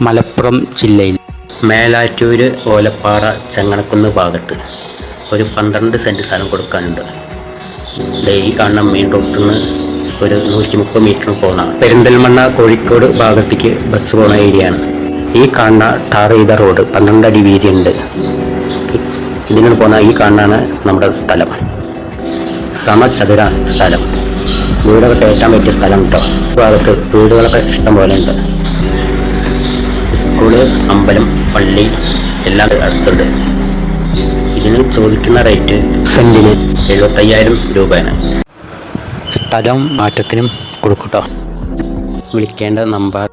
മലപ്പുറം ജില്ലയിൽ മേലാറ്റൂർ ഓലപ്പാറ ചങ്ങണക്കുന്ന് ഭാഗത്ത് ഒരു 12 സെൻറ്റ് സ്ഥലം കൊടുക്കാനുണ്ട്. ഈ കാണുന്ന മെയിൻ റോഡിൽ നിന്ന് ഒരു 130 മീറ്റർ പോകുന്നതാണ്. പെരിന്തൽമണ്ണ കോഴിക്കോട് ഭാഗത്തേക്ക് ബസ് പോകുന്ന ഏരിയയാണ്. ഈ കാണുന്ന ടാർ ചെയ്ത റോഡ് 12 അടി വീതിയുണ്ട്. ഇതിനോട് പോകുന്ന ഈ കാണുന്നതാണ് നമ്മുടെ സ്ഥലം. സമചതുര സ്ഥലം, വീടൊക്കെ കയറ്റാൻ പറ്റിയ സ്ഥലം കേട്ടോ. ഭാഗത്ത് വീടുകളൊക്കെ ഇഷ്ടം പോലെ ഉണ്ട്. സ്കൂള്, അമ്പലം, പള്ളി എല്ലാം അടുത്തുണ്ട്. ഇതിന് ചോദിക്കുന്ന റേറ്റ് സെന്റിന് 75,000 രൂപയാണ്. സ്ഥലം മാറ്റത്തിനും കൊടുക്കട്ടോ. വിളിക്കേണ്ട നമ്പർ